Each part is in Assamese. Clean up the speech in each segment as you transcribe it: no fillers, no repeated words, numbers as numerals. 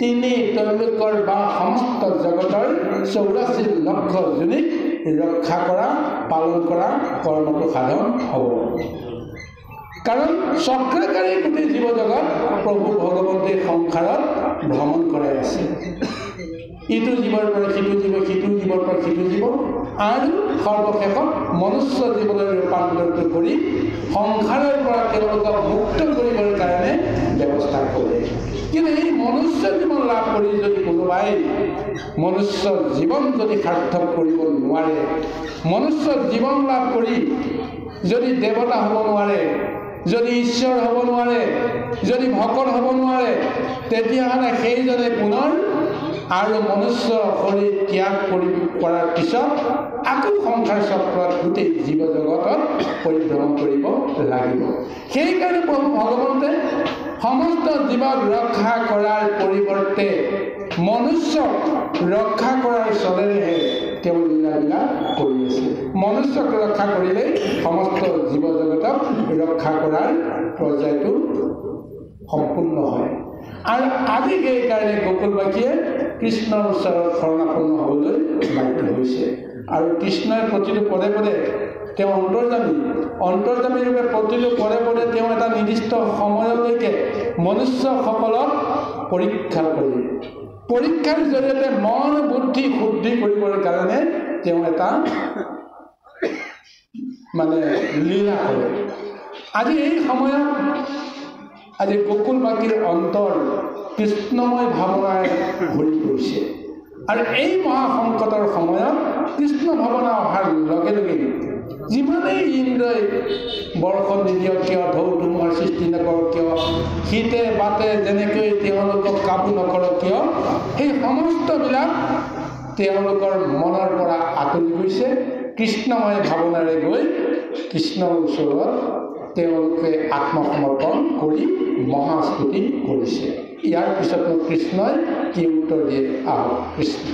তিনি তেওঁলোকৰ বা সমস্ত জগতৰ 84 লক্ষ জনীক ৰক্ষা কৰা পালন কৰা কৰ্মটো সাধন হ'ব। কাৰণ চক্ৰকাৰী গোটেই জীৱ জগত প্ৰভু ভগৱন্তী সংসাৰত ভ্ৰমণ কৰাই আছে। ইটো জীৱৰ পৰা সিটো জীৱ, সিটো জীৱৰ পৰা সিটো জীৱ, আৰু সৰ্বশেষত মনুষ্য জীৱলৈ ৰূপান্তৰিত কৰি সংসাৰৰ পৰা তেওঁলোকক মুক্ত কৰিবৰ কাৰণে ব্যৱস্থা কৰে। কিন্তু এই মনুষ্য জীৱন লাভ কৰি যদি কোনোবাই মনুষ্য জীৱন যদি সাৰ্থক কৰিব নোৱাৰে, মনুষ্য জীৱন লাভ কৰি যদি দেৱতা হ'ব নোৱাৰে, যদি ঈশ্বৰ হ'ব নোৱাৰে, যদি ভকত হ'ব নোৱাৰে, তেতিয়াহ'লে সেইজনে পুনৰ আৰু মনুষ্য শৰীৰ ত্যাগ কৰাৰ পিছত আকৌ সংসাৰ চক্ৰত গোটেই জীৱ জগতত পৰিভ্ৰমণ কৰিব লাগিব। সেইকাৰণে প্ৰভু ভগৱন্তে সমস্ত জীৱক ৰক্ষা কৰাৰ পৰিৱৰ্তে মনুষ্যক ৰক্ষা কৰাৰ চলেৰেহে তেওঁ লীলাবিলাক কৰি আছে। মনুষ্যক ৰক্ষা কৰিলেই সমস্ত জীৱ জগতক ৰক্ষা কৰাৰ পৰ্যায়টো সম্পূৰ্ণ হয়। আৰু আজি সেইকাৰণে গোকুলবাসীয়ে কৃষ্ণৰ ওচৰত শৰণাপন্ন হ'বলৈ বাধ্য হৈছে। আৰু কৃষ্ণই প্ৰতিটো পদে পদে তেওঁ অন্তৰ্যামী ৰূপে প্ৰতিটো পদে পদে তেওঁ এটা নিৰ্দিষ্ট সময়লৈকে মনুষ্যসকলক পৰীক্ষা কৰি, পৰীক্ষাৰ জৰিয়তে মন বুদ্ধি শুদ্ধি কৰিবৰ কাৰণে তেওঁ এটা লীলা কৰে। আজি এই সময়ত আজি গোকুলবাসীৰ অন্তৰ কৃষ্ণময় ভাৱনাৰে ভৰি পৰিছে। আৰু এই মহাসংকটৰ সময়ত কৃষ্ণ ভাৱনা অহাৰ লগে লগে যিমানেই ইন্দ্ৰই বৰ্ষণ নিদিয়ক কিয়, ঢৌ ধুমুহাৰ সৃষ্টি নকৰক কিয়, শীতে বাতে যেনেকৈ তেওঁলোকক কাবু নকৰক কিয়, সেই সমস্তবিলাক তেওঁলোকৰ মনৰ পৰা আঁতৰি গৈছে। কৃষ্ণময় ভাৱনাৰে গৈ কৃষ্ণৰ ওচৰত তেওঁলোকে আত্মসমৰ্পণ কৰি মহাস্তুতি কৰিছে। ইয়াৰ পিছত কৃষ্ণই কি উত্তৰ দিয়ে আহক। Krishna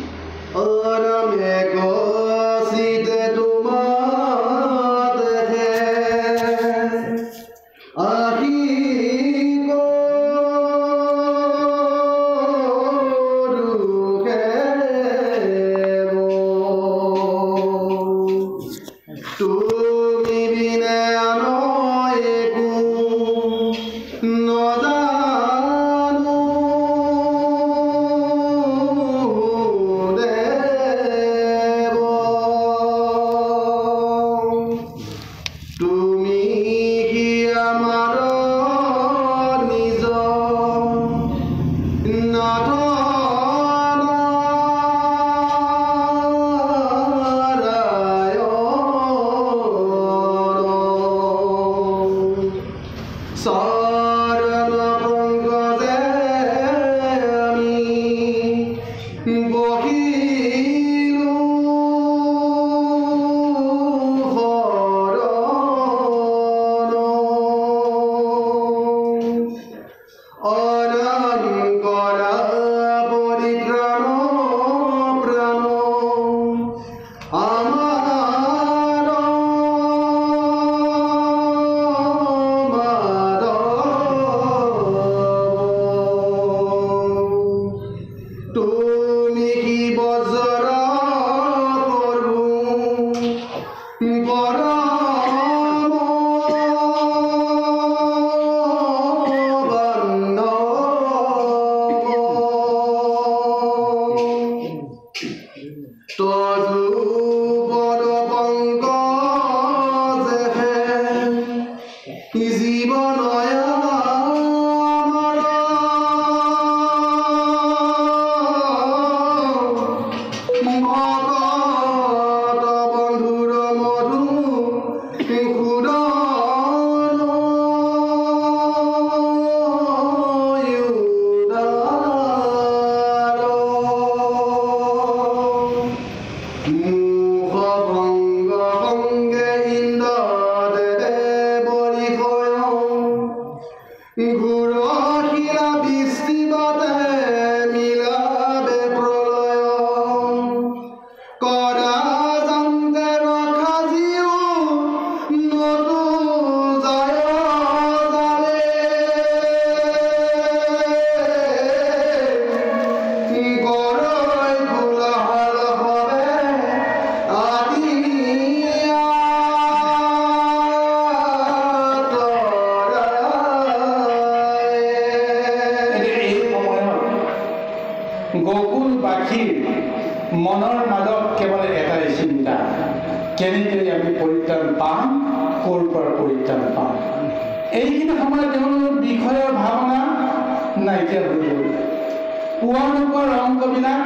Kora jante rakha jiu কেনেকৈ আমি পৰিত্ৰাণ পাম, ক'ৰ পৰা পৰিত্ৰাণ পাম। এইখিনি সময়ত তেওঁলোকৰ বিষয়ৰ ভাৱনা নাইকিয়া হৈ গ'ল। পোৱা নোপোৱাৰ অংকবিলাক,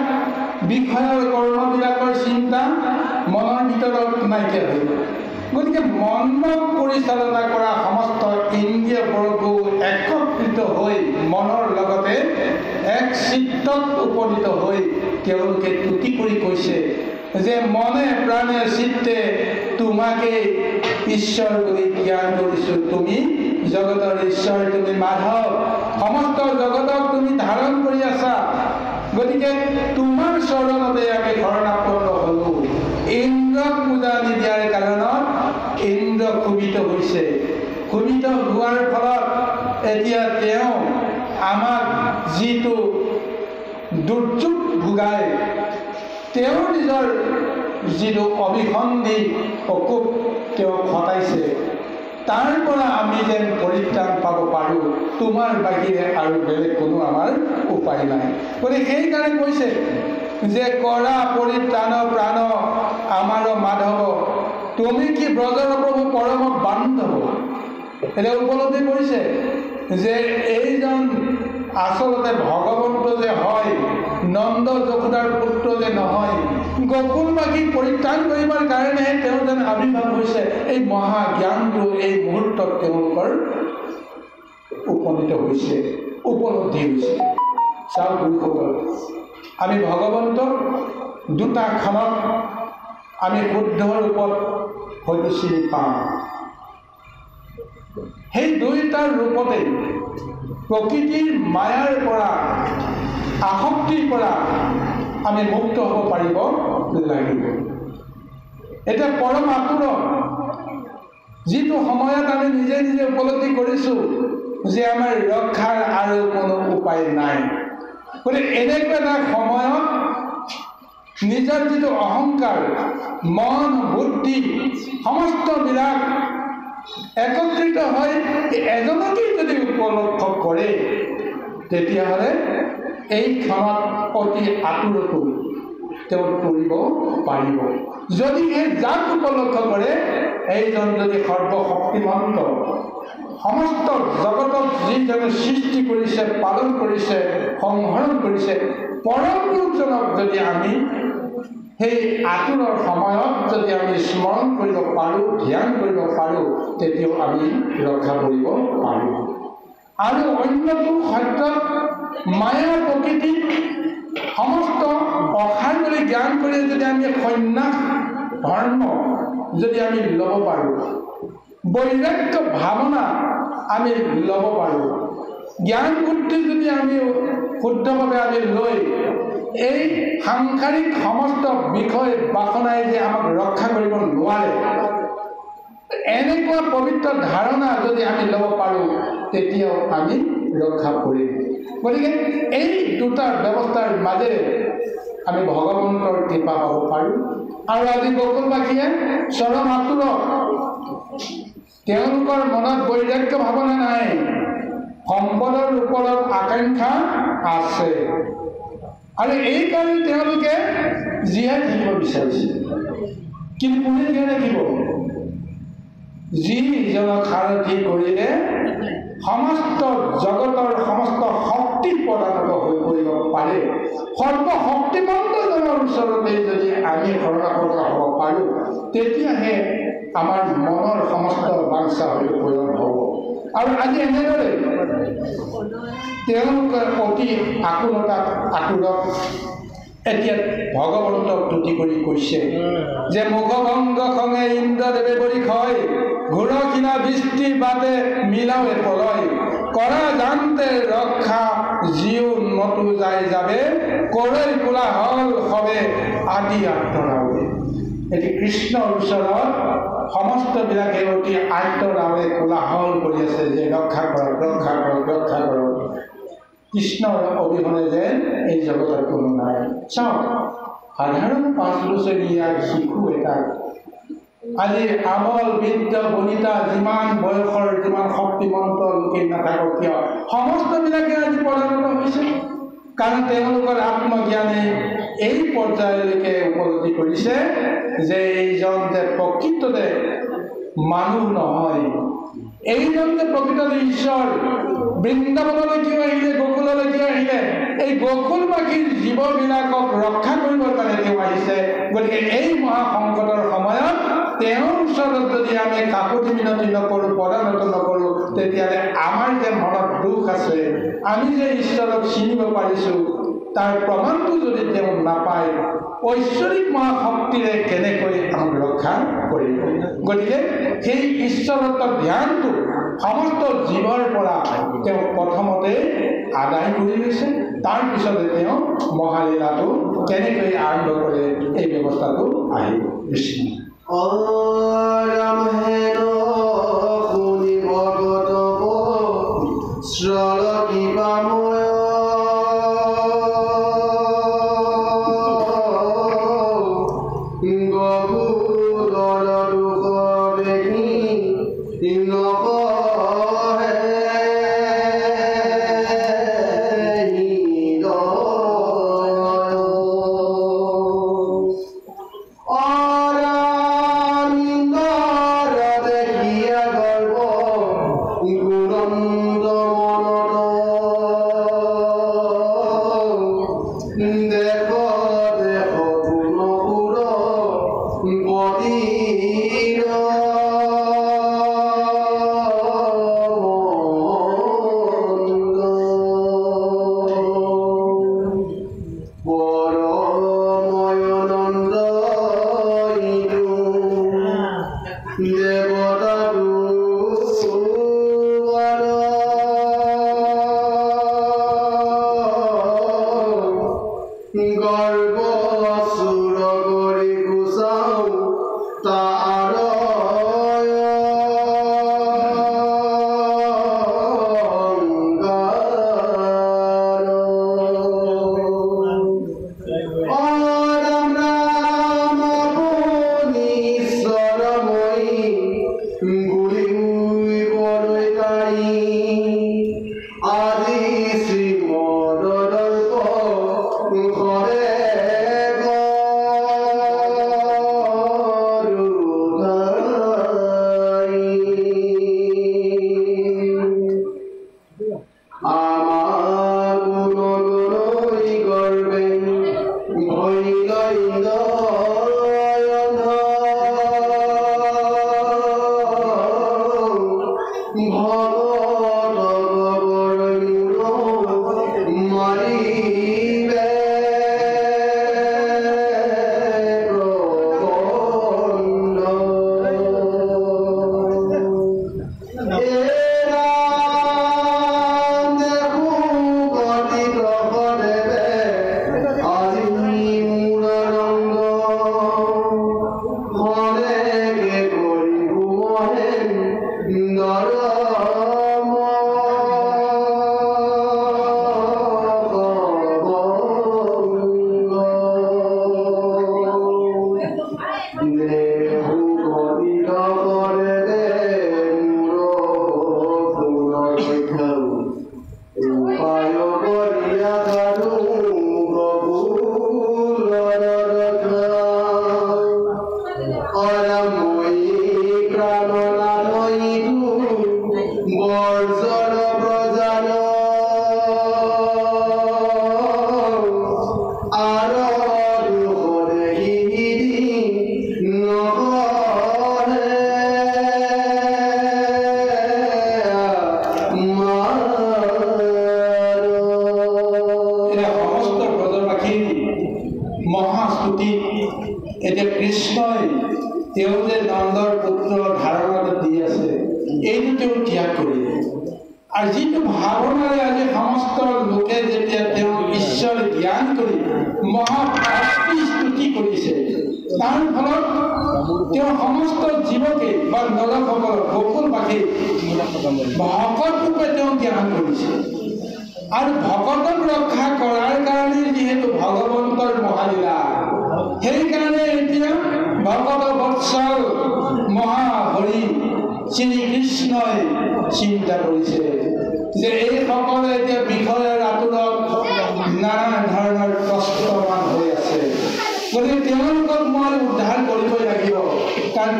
বিষয়ৰ কৰ্মবিলাকৰ চিন্তা মনৰ ভিতৰত নাইকিয়া হৈ গ'ল। গতিকে মনক পৰিচালনা কৰা সমস্ত ইন্দ্ৰিয় বৰ্গ একত্ৰিত হৈ মনৰ লগতে এক চিত্তত উপনীত হৈ তেওঁলোকে তুতি কৰি কৈছে যে মনে প্ৰাণে চিত্তে তোমাকে ঈশ্বৰ বুলি জ্ঞান কৰিছোঁ। তুমি জগতৰ ঈশ্বৰ, তুমি মাধৱ, সমস্ত জগতক তুমি ধাৰণ কৰি আছা। গতিকে তোমাৰ চৰণতে আমি শৰণাপন্ন হ'লো। ইন্দ্ৰক পূজা নিদিয়াৰ কাৰণত ইন্দ্ৰ ক্ষোভিত হৈছে। ক্ষোভিত হোৱাৰ ফলত এতিয়া তেওঁ আমাক যিটো দুৰ্যোগ ভোগায়, তেওঁৰ নিজৰ যিটো অভিসন্ধি অকুপ তেওঁ ঘটাইছে, তাৰ পৰা আমি যেন পৰিত্ৰাণ পাব পাৰোঁ, তোমাৰ বাহিৰে আৰু বেলেগ কোনো আমাৰ উপায় নাই। গতিকে সেইকাৰণে কৈছে যে কৰা পৰিত্ৰাণ প্ৰাণ আমাৰ মাধৱ, তুমি কি ব্ৰজৰ প্ৰভু পৰম বান্ধৱ। এতিয়া উপলব্ধি কৰিছে যে এইজন আচলতে ভগৱন্ত যে হয়, নন্দ যশোদাৰ পুত্ৰ যে নহয়, গকুলবাসী পৰিত্ৰাণ কৰিবৰ কাৰণেহে তেওঁ যেন আৱিৰ্ভাৱ হৈছে। এই মহাজ্ঞানটো এই মুহূৰ্তত তেওঁলোকৰ উপনীত হৈছে, উপলব্ধি হৈছে। চাওক গুৰুসকল, আমি ভগৱন্তক দুটা ক্ষণত আমি শুদ্ধ ৰূপত হয়তো চিনি পাওঁ। সেই দুইটাৰ ৰূপতে প্ৰকৃতিৰ মায়াৰ পৰা, আসক্তিৰ পৰা আমি মুক্ত হ'ব পাৰিব লাগিব। এতিয়া পৰম আতুৰ যিটো সময়ত আমি নিজে নিজে উপলব্ধি কৰিছোঁ যে আমাৰ ৰক্ষাৰ আৰু কোনো উপায় নাই। গতিকে এনেকুৱা এটা সময়ত নিজৰ যিটো অহংকাৰ, মন বুদ্ধি সমস্তবিলাক একত্ৰিত হৈ এজনকেই যদি উপলব্ধ কৰে, তেতিয়াহ'লে এই ক্ষণত অতি আতুৰতো তেওঁ কৰিব পাৰিব। যদি এই যাক উপলব্ধ কৰে, এইজন যদি সৰ্বশক্তিমন্ত, সমস্ত জগতক যিজনে সৃষ্টি কৰিছে, পালন কৰিছে, সংহৰণ কৰিছে, পৰম পুৰুষজনক যদি আমি সেই আতুৰৰ সময়ত যদি আমি স্মৰণ কৰিব পাৰোঁ, ধ্যান কৰিব পাৰোঁ, তেতিয়াও আমি ৰক্ষা কৰিব পাৰোঁ। আৰু অন্যটো সত্যত মায়া প্ৰকৃতি সমস্ত অসাৰ বুলি জ্ঞান কৰি যদি আমি সন্ন্যাস ধৰ্ম যদি আমি ল'ব পাৰোঁ, বৈৰাগ্য ভাৱনা আমি ল'ব পাৰোঁ, জ্ঞান বুদ্ধি যদি আমি শুদ্ধভাৱে আমি লৈ এই সাংসাৰিক সমস্ত বিষয় বাসনাই যে আমাক ৰক্ষা কৰিব নোৱাৰে, এনেকুৱা পবিত্ৰ ধাৰণা যদি আমি ল'ব পাৰোঁ, তেতিয়াও আমি ৰক্ষা কৰিম। গতিকে এই দুটা ব্যৱস্থাৰ মাজেৰে আমি ভগৱন্তৰ কৃপা পাব পাৰোঁ। আৰু আজি গকুলবাসীয়ে চৰম আতুৰ, তেওঁলোকৰ মনত বৈৰাগ্য ভাৱনা নাই, সম্পদৰ ওপৰত আকাংক্ষা আছে। আৰু এইকাৰণে তেওঁলোকে জীয়াই থাকিব বিচাৰিছে। কিন্তু কোনে জীয়াই থাকিব? যিজনক সাৰথি কৰিলে সমস্ত জগতৰ সমস্ত শক্তি প্ৰদানত হৈ পৰিব পাৰে, সৰ্বশক্তিমন্তজনৰ ওচৰতে যদি আমি শৰণাপন্ন হ'ব পাৰোঁ, তেতিয়াহে আমাৰ মনৰ সমস্ত বাঞ্ছা হৈ পূৰণ হ'ব। আৰু আজি এনেদৰে তেওঁলোকে অতি আতুৰত এতিয়া ভগৱন্তক তুতি কৰি কৈছে যে মুখভংগ খঙে ইন্দ্ৰদেৱে বৰি খয়, ঘূৰকিনা বৃষ্টি বাদে মিলাৱে প্ৰলয়, কৰা জানতে ৰক্ষা জিও নতু যাই যাবে, কলৈ কোলাহল হবে আদি আত্মৰাৱে। এটি কৃষ্ণৰ ওচৰত সমস্তবিলাকে অতি আত্মৰাৱে কোলাহল কৰি আছে যে ৰক্ষা কৰক, ৰক্ষা কৰক, ৰক্ষা কৰক। কৃষ্ণৰ অবিহনে যেন এই জগতৰ কোনো নাই। চাওক, সাধাৰণ 5 বছৰীয়া শিশু এটা আজি আবল বৃদ্ধ বনিতা যিমান বয়সৰ যিমান শক্তিমন্ত লোকে নাথাকক কিয়, সমস্তবিলাকে আজি পদানত হৈছে। কাৰণ তেওঁলোকৰ আত্মজ্ঞানে এই পৰ্যায়লৈকে উপলব্ধি কৰিছে যে এইজন যে প্ৰকৃততে মানুহ নহয়, এইজন যে প্ৰকৃততে ঈশ্বৰ। বৃন্দাবনলৈ কিয় আহিলে, গকুললৈ কিয় আহিলে? এই গকুলবাসীৰ জীৱবিলাকক ৰক্ষা কৰিবৰ কাৰণে তেওঁ আহিছে। গতিকে এই মহাসংকটৰ সময়ত তেওঁৰ ওচৰত যদি আমি কাকতি মিনতি নকৰোঁ, পদানত নকৰোঁ, তেতিয়াহ'লে আমাৰ যে মনত দুখ আছে, আমি যে ঈশ্বৰক চিনিব পাৰিছোঁ, তাৰ প্ৰমাণটো যদি তেওঁ নাপায়, ঐশ্বৰিক মহাশক্তিৰে কেনেকৈ আমাক ৰক্ষা কৰিব? গতিকে সেই ঈশ্বৰত্বৰ ধ্যানটো সমস্ত জীৱৰ পৰা তেওঁ প্ৰথমতে আদায় কৰি লৈছে। তাৰপিছতে তেওঁ মহালীলাটো কেনেকৈ আৰম্ভ কৰে এই ব্যৱস্থাটো আহিব।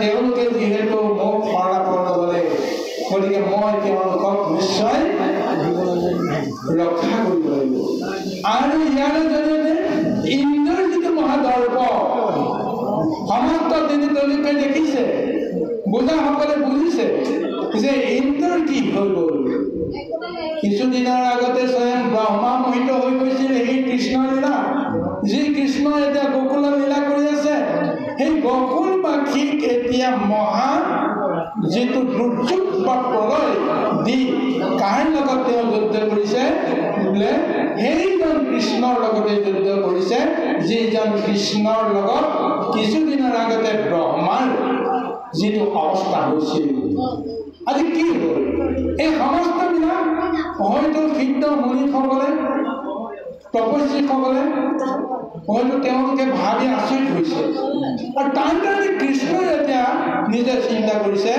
তেওঁলোকে যিহেতু মোক শৰণাপন্ন ল'লে গতিকে মই তেওঁলোকক নিশ্চয় ৰক্ষা কৰিব লাগিব। আৰু ইয়াৰ জৰিয়তে ইন্দ্ৰৰ যিটো মহাদৰ্প সমস্ত দিনে তেওঁলোকে দেখিছে, বুজাসকলে বুজিছে যে ইন্দ্ৰৰ কি হৈ গ'ল। কিছুদিনৰ আগতে স্বয়ং ব্ৰহ্মা মোহিত হৈ গৈছিল সেই কৃষ্ণৰ লীলা, যি কৃষ্ণ এতিয়া গোকুলত লীলা কৰি আছে। সেই গোকুলবাসীক এতিয়া মহা যিটো দুৰ্যোগ বা প্ৰলয় দি কাৰ লগত তেওঁ যুদ্ধ কৰিছে বোলে সেইজন কৃষ্ণৰ লগতে যুদ্ধ কৰিছে, যিজন কৃষ্ণৰ লগত কিছুদিনৰ আগতে ব্ৰহ্মাৰ যিটো অৱস্থা হৈছিল। আজি কি হ'ল? এই সমস্তবিলাক হয়তো সিদ্ধ মুনিসকলে তপস্বীসকলে হয়তো তেওঁলোকে ভাবি আচৰিত হৈছে। আৰু তাৰ কাৰণে কৃষ্ণই এতিয়া নিজে চিন্তা কৰিছে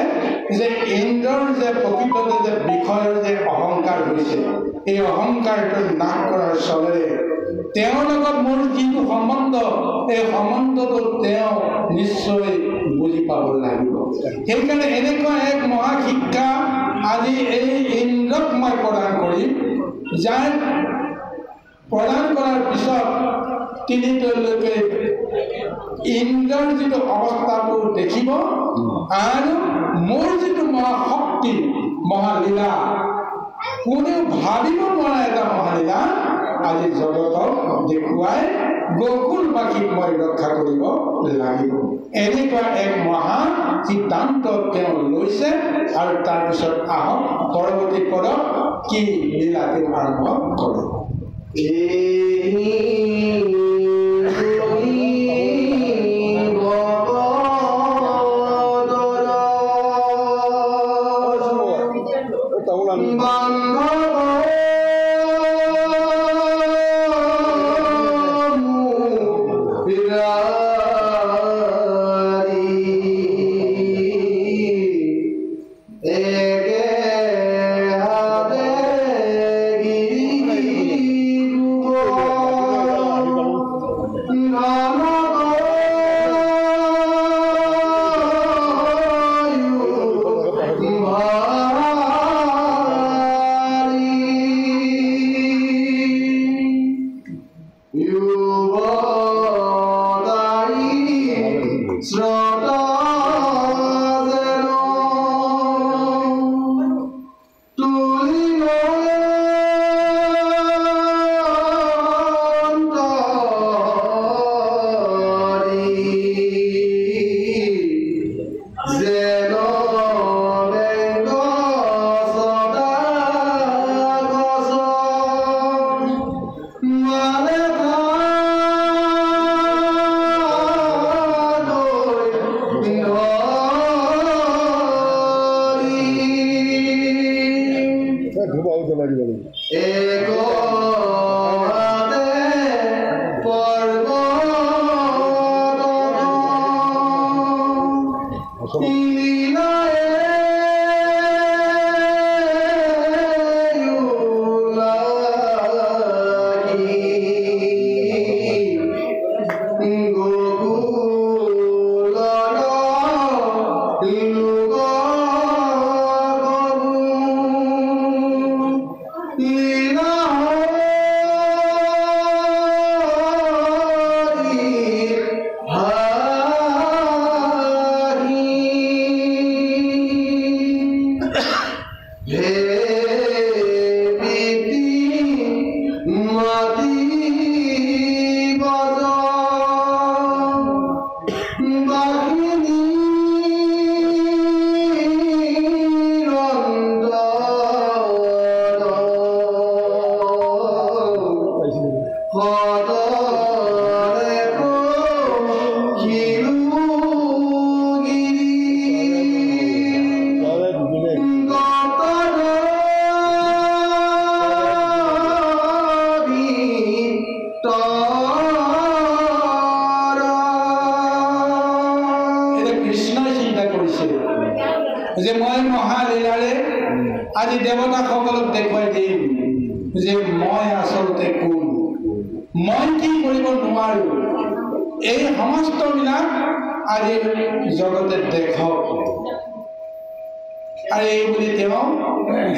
যে ইন্দ্ৰৰ যে প্ৰকৃততে যে বিষয়ৰ যে অহংকাৰ হৈছে, এই অহংকাৰটো নাশ কৰাৰ চলেৰে তেওঁৰ লগত মোৰ যিটো সম্বন্ধ, এই সম্বন্ধটো তেওঁ নিশ্চয় বুজি পাব লাগিব। সেইকাৰণে এনেকুৱা এক মহাশিক্ষা আজি এই ইন্দ্ৰক মই প্ৰদান কৰিম, যাৰ প্ৰদান কৰাৰ পিছত তেওঁলোকে ইন্দ্ৰৰ যিটো অৱস্থাটো দেখিব আৰু মোৰ যিটো মহাশক্তি মহালীলা, কোনেও ভাবিব নোৱাৰা এটা মহালীলা আজি জগতক দেখুৱাই গোকুলবাসীক মই ৰক্ষা কৰিব লাগিব। এনেকুৱা এক মহা সিদ্ধান্ত তেওঁ লৈছে। আৰু তাৰপিছত আহক পৰৱৰ্তী পদত কি লীলা তেওঁ আৰম্ভ কৰে। যে মই মহালীলাৰে আজি দেৱতাসকলক দেখুৱাই দিম যে মই আচলতে কোন, মই কি কৰিব নোৱাৰো। এই সমস্তবিলাক আজি জগতে দেখক আৰু এই বুলি তেওঁ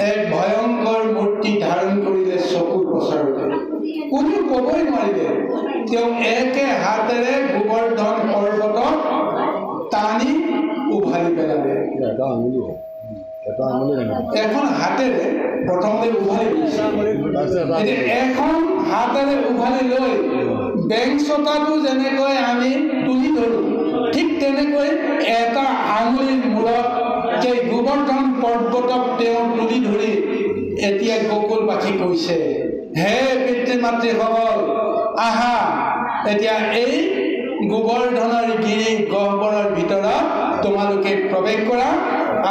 এক ভয়ংকৰ মূৰ্তি ধাৰণ কৰিলে চকুৰ প্ৰচাৰতে কোনো ক'বই নোৱাৰিলে তেওঁ একে হাতেৰে গোবৰ্ধন পৰ্বতক টানি উভালি পেলালে এখন হাতেৰে প্ৰথমতে উভালি এখন হাতেৰে উভালি লৈ বেং চকাটো যেনেকৈ আমি তুলি ধৰোঁ ঠিক তেনেকৈ এটা আঙুলিৰ মূৰত সেই গোবৰ্ধন পৰ্বতক তেওঁ তুলি ধৰি এতিয়া গকুলবাসী কৈছে হে পিতৃ মাতৃসকল আহা এতিয়া এই গোবৰ্ধনৰ গিৰি গহ্বৰৰ ভিতৰত তোমালোকে প্ৰৱেশ কৰা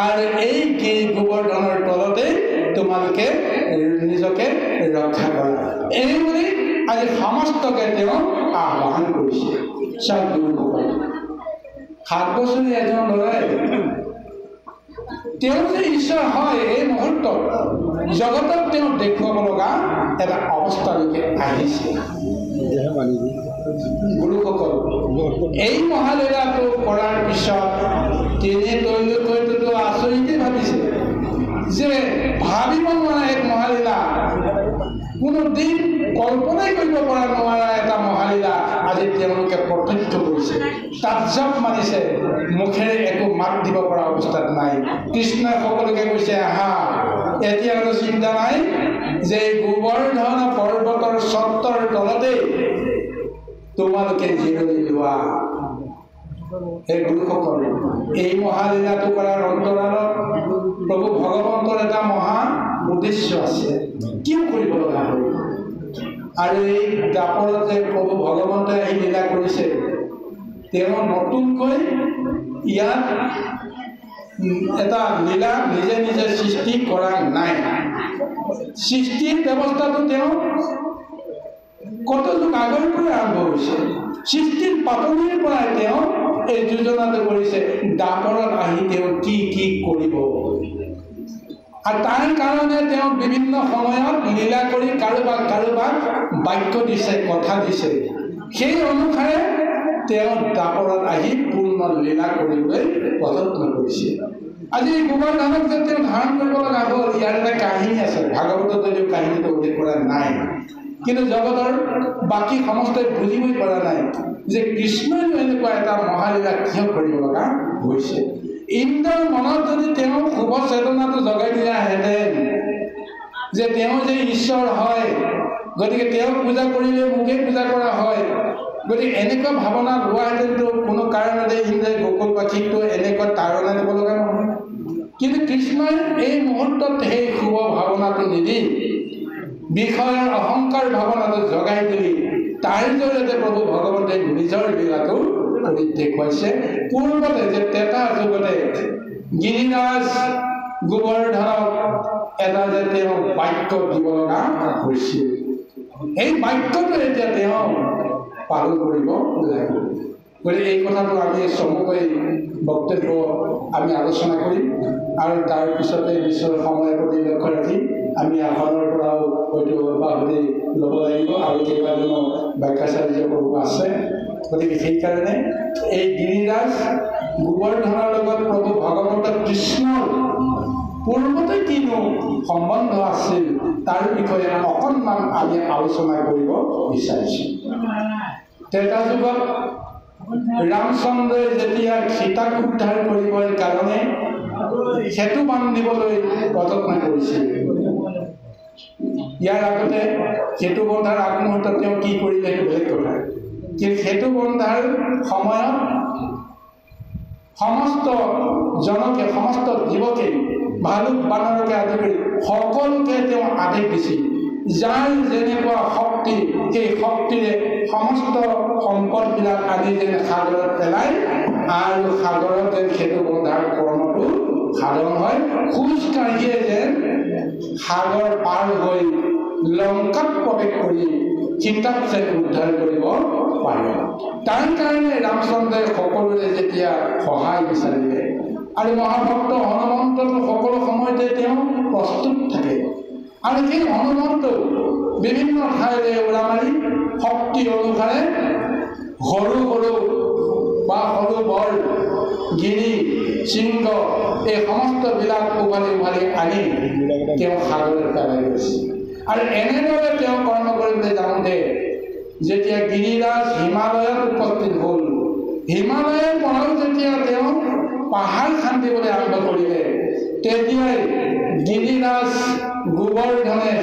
আৰু এই গিৰি গোবৰ্ধনৰ তলতে তোমালোকে নিজকে ৰক্ষা কৰা এই বুলি আজি সমস্তকে তেওঁ আহ্বান কৰিছে চাওক গুৰুসকল 7 বছৰীয়া এজন ল'ৰাই তেওঁ যে ঈশ্বৰ হয় এই মুহূৰ্তত জগতত তেওঁ দেখুৱাব লগা এটা অৱস্থালৈকে আহিছে গুৰুসকল এই মহালীলাটো কৰাৰ পিছত তেওঁলোকেতো আচৰিতে ভাবিছে যে ভাবিব নোৱাৰা এক মহালীলা কোনো দিন কল্পনাই কৰিব পৰা নোৱাৰা এটা মহালীলা আজি তেওঁলোকে প্ৰত্যক্ষ কৰিছে তাজ্জব মানিছে মুখেৰে একো মাত দিব পৰা অৱস্থাত নাই কৃষ্ণই সকলোকে কৈছে আহা এতিয়া আৰু চিন্তা নাই যে গোবৰ্ধন পৰ্বতৰ সত্তৰ তলতে তোমালোকে জিৰণি লোৱা এই গুৰুসকল এই মহালীলাটো কৰাৰ অন্তৰালত প্ৰভু ভগৱন্তৰ এটা মহা উদ্দেশ্য আছে কিয় কৰিব লগা হ'ল আৰু এই দাপৰত যে প্ৰভু ভগৱন্তই আহি লীলা কৰিছে তেওঁ নতুনকৈ ইয়াত এটা লীলা নিজে নিজে সৃষ্টি কৰা নাই সৃষ্টিৰ ব্যৱস্থাটো তেওঁ কত যুগ আগৰ পৰাই আৰম্ভ হৈছে সৃষ্টিৰ পাতনিৰ পৰাই তেওঁ এই যোজনাটো কৰিছে দাপৰত আহি তেওঁ কি কি কৰিব আৰু তাৰ কাৰণে তেওঁ বিভিন্ন সময়ত লীলা কৰি কাৰোবাক বাক্য দিছে কথা দিছে সেই অনুসাৰে তেওঁ দাপৰত আহি পূৰ্ণ লীলা কৰিবলৈ প্ৰযত্ন কৰিছে আজি গোবৰ্ধনক যে তেওঁ ধাৰণ কৰিব লগা হ'ল ইয়াৰ এটা কাহিনী আছে ভাগৱতত যদিও কাহিনীটো উল্লেখ কৰা নাই কিন্তু জগতৰ বাকী সমস্তই বুজিবই পৰা নাই যে কৃষ্ণই এনেকুৱা এটা মহালীলা কিয় কৰিব লগা হৈছে ইন্দ্ৰৰ মনত যদি তেওঁ শুভ চেতনাটো জগাই দিলাহেঁতেন যে তেওঁ যে ঈশ্বৰ হয় গতিকে তেওঁক পূজা কৰিলে মোকে পূজা কৰা হয় গতিকে এনেকুৱা ভাৱনা লোৱাহেঁতেনতো কোনো কাৰণতে ইন্দ্ৰই গোকুলবাসীকতো এনেকুৱা তাৰণা দিব লগা নহয় কিন্তু কৃষ্ণই এই মুহূৰ্তত সেই শুভ ভাৱনাটো নিদি বিষয়ৰ অহংকাৰ ভাৱনাটো জগাই তুলি তাৰ জৰিয়তে প্ৰভু ভগৱন্তে নিজৰ লীলাটো কৰি দেখুৱাইছে পূৰ্বতে যে তেতা যুগতে গিৰিৰাজ গোবৰ্ধনক এটা যে তেওঁ বাক্য দিব লগা হৈছিল এই বাক্যটো এতিয়া তেওঁ পালন কৰিব লাগিব গতিকে এই কথাটো আমি চমুকৈ বক্তব্য আমি আলোচনা কৰিম আৰু তাৰপিছতে বিশ্বৰ সময়ৰ প্ৰতি লক্ষ্য ৰাখি আমি আসনৰ পৰাও হয়তো বাহুতি ল'ব লাগিব আৰু কেইবাজনো ব্যাখ্যাচাৰ্য প্ৰভু আছে গতিকে সেইকাৰণে এই গিৰিৰাজ গোবৰ্ধনৰ লগত প্ৰভু ভগৱন্ত কৃষ্ণৰ পূৰ্বতে কিনো সম্বন্ধ আছিল তাৰ বিষয়ে অকণমান আমি আলোচনা কৰিব বিচাৰিছোঁ তেতা যুগত ৰামচন্দ্ৰই যেতিয়া সীতাক উদ্ধাৰ কৰিবৰ কাৰণে সেতু বান্ধিবলৈ প্ৰযত্ন কৰিছিল ইয়াৰ আগতে সেতু বন্ধাৰ আগমুহূৰ্তত তেওঁ কি কৰিলে সেইটো বেলেগ কথা কিন্তু সেতু বন্ধাৰ সময়ত সমস্ত জনকে সমস্ত জীৱকে ভালুক বানৰকে আদি কৰি সকলোকে তেওঁ আদেশ দিছিল যাৰ যেনেকুৱা শক্তি সেই শক্তিৰে সমস্ত সম্পদবিলাক আদি যেন সাগৰত পেলাই আৰু সাগৰত যেন সেতু বন্ধাৰ কৰ্মটো সাধন হয় খোজ কাঢ়িয়ে যেন সাগৰ পাৰ হৈ লংকাত প্ৰৱেশ কৰি সীতাক যেন উদ্ধাৰ কৰিব পাৰে তাৰ কাৰণে ৰামচন্দ্ৰই সকলোৰে যেতিয়া সহায় বিচাৰিলে আৰু মহাভক্ত হনুমন্তটো সকলো সময়তে তেওঁ প্ৰস্তুত থাকে আৰু সেই হনুমন্ত বিভিন্ন ঠাইৰে উৰা মাৰি শক্তি অনুসাৰে সৰু সৰু বা সৰু বৰ গিৰি সিংহ এই সমস্তবিলাক উভালি উভালি আনি তেওঁ সাগৰত পেলাই গৈছে। আৰু এনেদৰে তেওঁ কৰ্ম কৰিবলৈ যাওঁতে যেতিয়া গিৰিৰাজ হিমালয়ত উপস্থিত হ'ল, হিমালয়ৰ পৰাও যেতিয়া তেওঁ পাহাৰ খান্দিবলৈ আৰম্ভ কৰিলে, তেতিয়াই গিৰিৰাজ গোবৰ্ধনে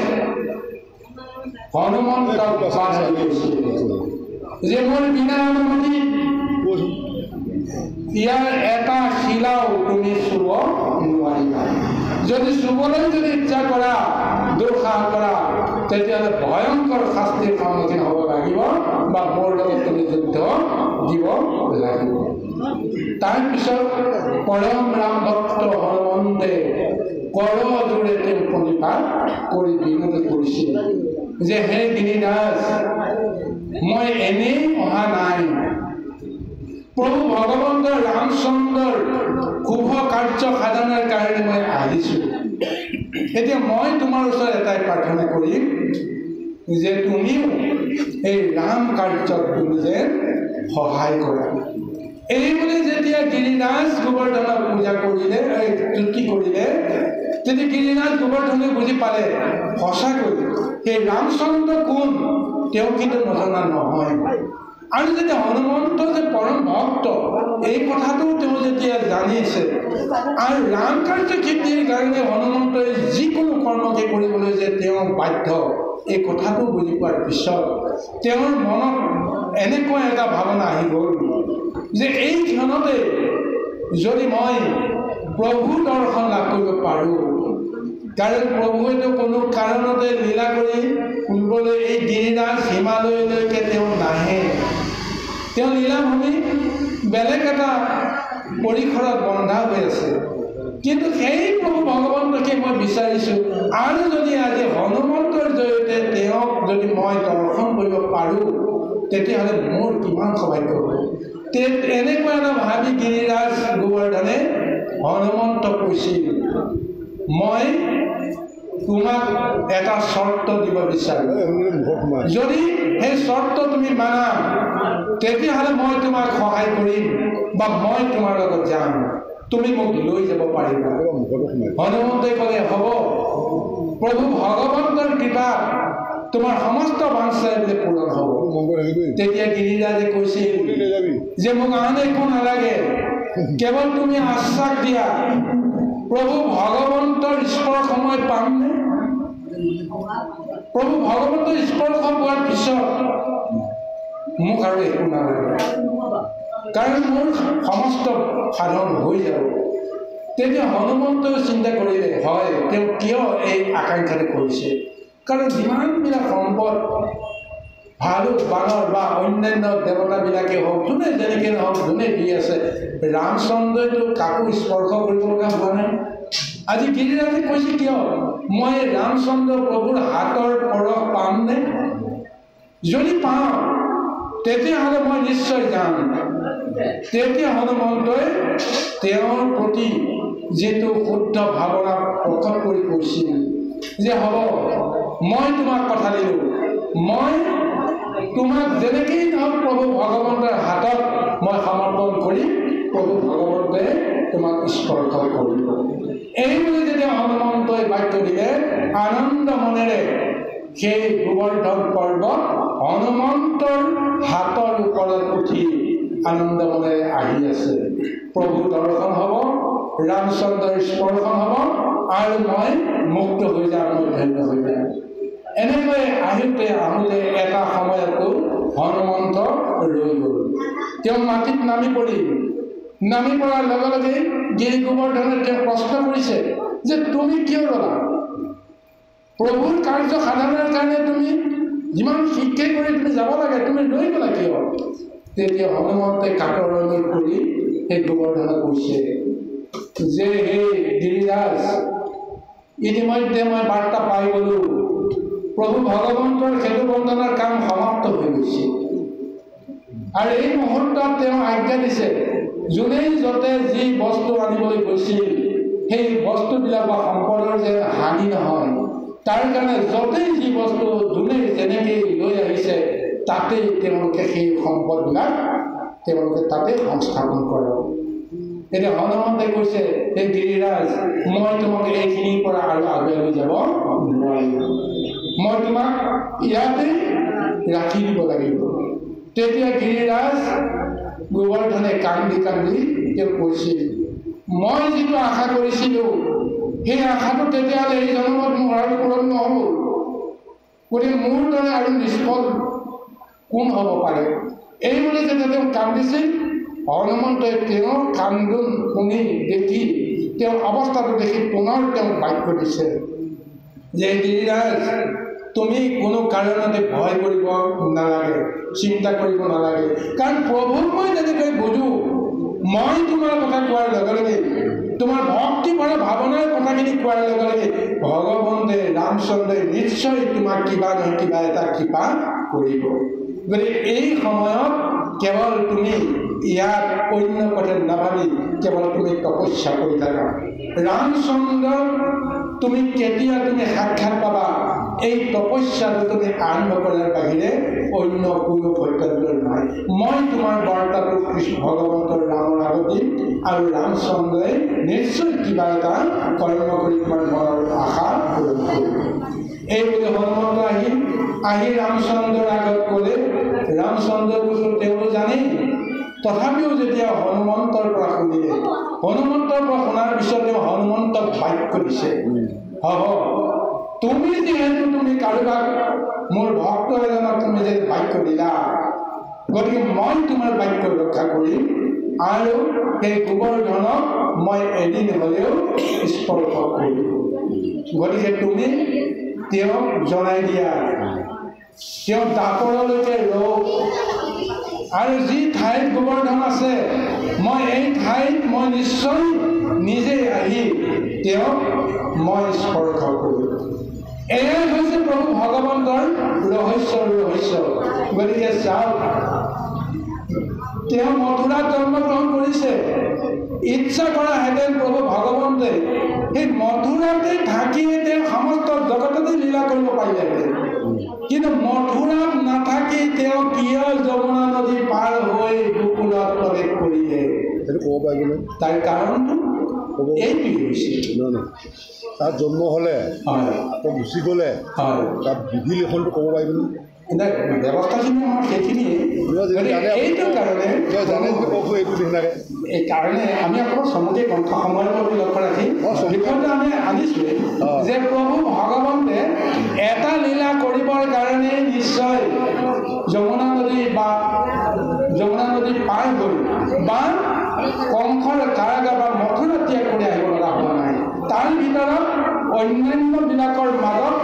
হনুমন্তক বাধা দিছিল যে মোৰ বিনা অনুমতি ইয়াৰ এটা শিলাও তুমি চুব নোৱাৰিবা। যদি চুবলৈ যদি ইচ্ছা কৰা, দুঃসাহস কৰা, তেতিয়াহ'লে ভয়ংকৰ শাস্তিৰ সন্মুখীন হ'ব লাগিব বা মোৰ লগত তুমি যুদ্ধ দিব লাগিব। তাৰপিছত পৰম ৰাম ভক্ত হনুমন্তে কৰজোৰে তেওঁ প্ৰণিপাত কৰি বিনতি কৰিছিল যে হে গিৰিৰাজ, মই এনেই অহা নাই, প্ৰভু ভগৱন্তৰ ৰামচন্দ্ৰৰ শুভ কাৰ্য সাধনৰ কাৰণে মই আহিছোঁ। এতিয়া মই তোমাৰ ওচৰত এটাই প্ৰাৰ্থনা কৰিম যে তুমিও এই ৰাম কাৰ্যত তুমি যে সহায় কৰা। এইবুলি যেতিয়া গিৰিৰাজ গোবৰ্ধনক পূজা কৰিলে, তুতি কৰিলে, তেতিয়া গিৰিৰাজ গোবৰ্ধনে বুজি পালে সঁচাকৈ সেই ৰামচন্দ্ৰ কোন তেওঁ কিন্তু নজনা নহয়। আৰু যেতিয়া হনুমন্ত যে পৰম ভক্ত এই কথাটো তেওঁ যেতিয়া জানিছে আৰু ৰাম কাৰ্য সিদ্ধিৰ কাৰণে হনুমন্তই যিকোনো কৰ্মকে কৰিবলৈ যে তেওঁ বাধ্য, এই কথাটো বুজি পোৱাৰ পিছত তেওঁৰ মনত এনেকুৱা এটা ভাৱনা আহি গ'ল যে এই ক্ষণতে যদি মই প্ৰভু দৰ্শন লাভ কৰিব পাৰোঁ, কাৰণ প্ৰভুৱেতো কোনো কাৰণতে লীলা কৰি ফুৰিবলৈ এই গিৰিৰাজ হিমালয়লৈকে তেওঁ নাহে। তেওঁ লীলাভূমি বেলেগ এটা পৰিসৰত বন্ধা হৈ আছে, কিন্তু সেই প্ৰভু ভগৱন্তকে মই বিচাৰিছোঁ। আৰু যদি আজি হনুমন্তৰ জৰিয়তে তেওঁক যদি মই দৰ্শন কৰিব পাৰোঁ, তেতিয়াহ'লে মোৰ কিমান সৌভাগ্য হ'ব। এনেকুৱা এটা ভাবি গিৰিৰাজ গোবৰ্ধনে হনুমন্তক কৈছিল, মই তোমাক এটা চৰ্ত দিব বিচাৰোঁ, যদি সেই চৰ্ত তুমি মানা তেতিয়াহ'লে মই তোমাক সহায় কৰিম বা মই তোমাৰ লগত যাম, তুমি মোক লৈ যাব পাৰিবা। হনুমন্তে ক'লে হ'ব, প্ৰভু ভগৱন্তৰ কৃপা তোমাৰ সমস্ত বাঞ্ছাই বোলে পূৰণ হ'ব। তেতিয়া গিৰিৰাজে কৈছিল যে মোক আন একো নালাগে, কেৱল তুমি আশ্বাস দিয়া প্ৰভু ভগৱন্তৰ স্পৰ্শ মই পামনে? প্ৰভু ভগৱন্তৰ স্পৰ্শ পোৱাৰ পিছত মোক আৰু একো নালাগে, কাৰণ মোৰ সমস্ত সাধন হৈ যাব। তেতিয়া হনুমন্তই চিন্তা কৰিলে, হয় তেওঁ কিয় এই আকাংক্ষাটো কৰিছে, কাৰণ যিমানবিলাক সম্পদ ভালুক বানৰ বা অন্যান্য দেৱতাবিলাকে হওক, যোনে যেনেকৈ নহওক যোনে দি আছে, ৰামচন্দ্ৰইতো কাকো স্পৰ্শ কৰিব লগা হোৱা নাই। আজি গিৰিৰাজে কৈছে কিয়, মই ৰামচন্দ্ৰ প্ৰভুৰ হাতৰ পৰশ পামনে? যদি পাওঁ তেতিয়াহ'লে মই নিশ্চয় যাম। তেতিয়া হনুমন্তই তেওঁৰ প্ৰতি যিটো শুদ্ধ ভাৱনা প্ৰকট কৰি কৈছিল যে হ'ব, মই তোমাক কথা দিলোঁ, মই তোমাক যেনেকেই নহওক প্ৰভু ভগৱন্তৰ হাতত মই সমৰ্পণ কৰি প্ৰভু ভগৱন্তে তোমাক স্পৰ্শ কৰিব। এইবুলি যেতিয়া হনুমন্তই বাক্য দিলে, আনন্দ মনেৰে সেই গোবৰ্ধন পৰ্বত হনুমন্তৰ হাতৰ ওপৰত উঠি আনন্দ মনেৰে আহি আছে। প্ৰভু দৰ্শন হ'ব, ৰামচন্দ্ৰৰ স্পৰ্শন হ'ব আৰু মই মুক্ত হৈ যাম, মই ধন্য হৈ যাম। এনেকৈ আহোঁতে এটা সময়তো হনুমন্ত ৰৈ গ'ল। তেওঁ মাটিত নামি পৰিল। নামি পৰাৰ লগে লগে গিৰি গোবৰ্ধনে তেওঁ প্ৰশ্ন কৰিছে যে তুমি কিয় ৰ'লা? প্ৰভুৰ কাৰ্য সাধনৰ কাৰণে তুমি যিমান শিক্ষা কৰি তুমি যাব লাগে, তুমি ৰৈ গ'লা কিয়? তেতিয়া হনুমন্তে কাতৰলৈ কৰি সেই গোবৰ্ধনক কৈছে যে সেই গিৰিৰাজ, ইতিমধ্যে মই বাৰ্তা পাই গ'লোঁ, প্ৰভু ভগৱন্তৰ সেতু বন্ধনৰ কাম সমাপ্ত হৈ গৈছে। আৰু এই মুহূৰ্তত তেওঁ আজ্ঞা দিছে, যোনেই য'তে যি বস্তু আনিবলৈ গৈছিল সেই বস্তুবিলাক বা সম্পদৰ যে হানি নহয়, তাৰ কাৰণে য'তেই যি বস্তু যোনে যেনেকৈ লৈ আহিছে তাতেই তেওঁলোকে সেই সম্পদবিলাক তেওঁলোকে তাতে সংস্থাপন কৰক। এতিয়া হনুমন্তে কৈছে, এই গিৰিৰাজ, মই তোমাক এইখিনিৰ পৰা আৰু আগুৱাই লৈ যাব নোৱাৰিম, মই তোমাক ইয়াতে ৰাখি দিব লাগিব। তেতিয়া গিৰিৰাজ গোবৰ্ধনে কান্দি কান্দি তেওঁ কৈছিল, মই যিটো আশা কৰিছিলোঁ সেই আশাটো তেতিয়াহ'লে এই জন্মত মোৰ আৰু পূৰণ নহ'ব। গতিকে মোৰ দৰে আৰু নিষ্ফল কোন হ'ব পাৰে? এইবুলি যেতিয়া তেওঁ কান্দিছিল, হনুমন্তই তেওঁৰ কান্দোন শুনি দেখি, তেওঁৰ অৱস্থাটো দেখি পুনৰ তেওঁক বাক্য দিছে যে, গিৰিৰাজ, তুমি কোনো কাৰণতে ভয় কৰিব নালাগে, চিন্তা কৰিব নালাগে। কাৰণ প্ৰভুক মই যেনেকৈ বুজো, মই তোমাৰ কথা কোৱাৰ লগে লগে, তোমাৰ ভক্তি ভৰা ভাৱনাৰ কথাখিনি কোৱাৰ লগে লগে ভগৱন্তে ৰামচন্দ্ৰই নিশ্চয় তোমাক কিবা নহয় কিবা এটা কৃপা কৰিব। গতিকে এই সময়ত কেৱল তুমি ইয়াত অন্য কথা নাভাবি কেৱল তুমি তপস্যা কৰি থাকা। ৰামচন্দ্ৰ তুমি কেতিয়া তুমি সাক্ষাৎ পাবা, এই তপস্যাটো তুমি আৰম্ভ কৰাৰ বাহিৰে অন্য কোনো গত্যন্তৰ নাই। মই তোমাৰ বাৰ্তাটো ভগৱন্তৰ ৰামৰ আগত দিম আৰু ৰামচন্দ্ৰই নিশ্চয় কিবা এটা কৰ্ম কৰি তোমাৰ মনৰ আশা পূৰণ কৰিব। এইবুলি হনুমন্ত আহি ৰামচন্দ্ৰৰ আগত ক'লে। ৰামচন্দ্ৰৰ ওচৰত তেওঁ জানে, তথাপিও যেতিয়া হনুমন্তৰ পৰা শুনিলে, হনুমন্তৰ পৰা শুনাৰ পিছত তেওঁ হনুমন্তক বাক্য দিছে, হ'ব, তুমি যিহেতু তুমি কাৰোবাক মোৰ ভক্ত এজনক তুমি যে বাক্য দিলা, গতিকে মই তোমাৰ বাক্য ৰক্ষা কৰিম আৰু সেই গোবৰ্ধনক মই এদিন হ'লেও স্পৰ্শ কৰিম। গতিকে তুমি তেওঁক জনাই দিয়া, তেওঁ দাপৰলৈকে ৰওক, আৰু যি ঠাইত গোবৰ্ধন আছে মই এই ঠাইত মই নিশ্চয় নিজে আহি তেওঁক মই স্পৰ্শ কৰিম। এয়াই হৈছে প্ৰভু ভগৱন্তৰ ৰহস্য। গতিকে চাওক, তেওঁ মথুৰাত জন্মগ্ৰহণ কৰিছে। ইচ্ছা কৰাহেঁতেন প্ৰভু ভগৱন্তে সেই মথুৰাতে থাকিয়ে তেওঁ সমস্ত জগততে লীলা কৰিব পাৰিলেহেঁতেন, কিন্তু মথুৰাত নাথাকি তেওঁ কিয় যমুনা নদী পাৰ হৈ গোকুলত প্ৰৱেশ কৰিলে? তাৰ কাৰণটো এইটোৱেই হৈছিল, তাত জন্ম হ'লে গুচি গ'লে তাত বিধি লিখনটো ক'ব পাৰিবনে? ব্যৱস্থাখিনি আমাৰ সেইখিনিয়ে। এইটো কাৰণে এই কাৰণে আমি অকণমান চমুকে গ্ৰন্থ সময়ৰ প্ৰতি লক্ষ্য ৰাখি বিষয়টো আমি আনিছোঁ যে প্ৰভু ভগৱন্তে এটা লীলা কৰিবৰ কাৰণে নিশ্চয় যমুনা নদী পাৰ হৈ বা কংসৰ কাৰাগাৰ বা মথুৰা ত্যাগ কৰি আহিব লগা হোৱা নাই। তাৰ ভিতৰত অন্যান্যবিলাকৰ মাজত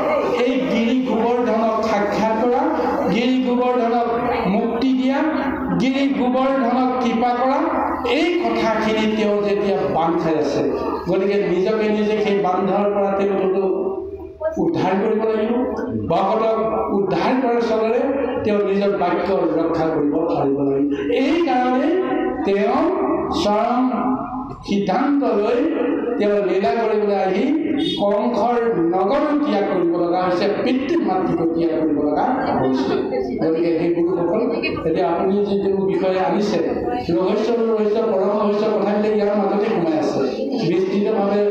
এই গিৰি গোবৰ্ধনক সাক্ষাৎ কৰা, গিৰি গোবৰ্ধনক মুক্তি দিয়া, গিৰি গোবৰ্ধনক কৃপা কৰা, এই কথাখিনি তেওঁ যেতিয়া বান্ধ খাই আছে, গতিকে নিজকে নিজে সেই বান্ধৰ পৰা তেওঁলোকে উদ্ধাৰ কৰিব লাগিব। ভকতক উদ্ধাৰ কৰাৰ চলেৰে তেওঁ নিজৰ বাক্য ৰক্ষা কৰিব পাৰিব লাগিব। এই কাৰণে তেওঁ চৰম সিদ্ধান্ত লৈ তেওঁ লীলা কৰিবলৈ আহি কংসৰ নগৰ ত্যাগ কৰিব লগা হৈছে, পিতৃ মাতৃক ত্যাগ কৰিব লগা হৈছে। গতিকে সেই গুৰুসকল, এতিয়া আপুনি যিটো বিষয়ে আনিছে ৰহস্য পৰম ৰহস্য কথাবিলাক ইয়াৰ মাজতে সোমাই আছে, বিস্তৃতভাৱে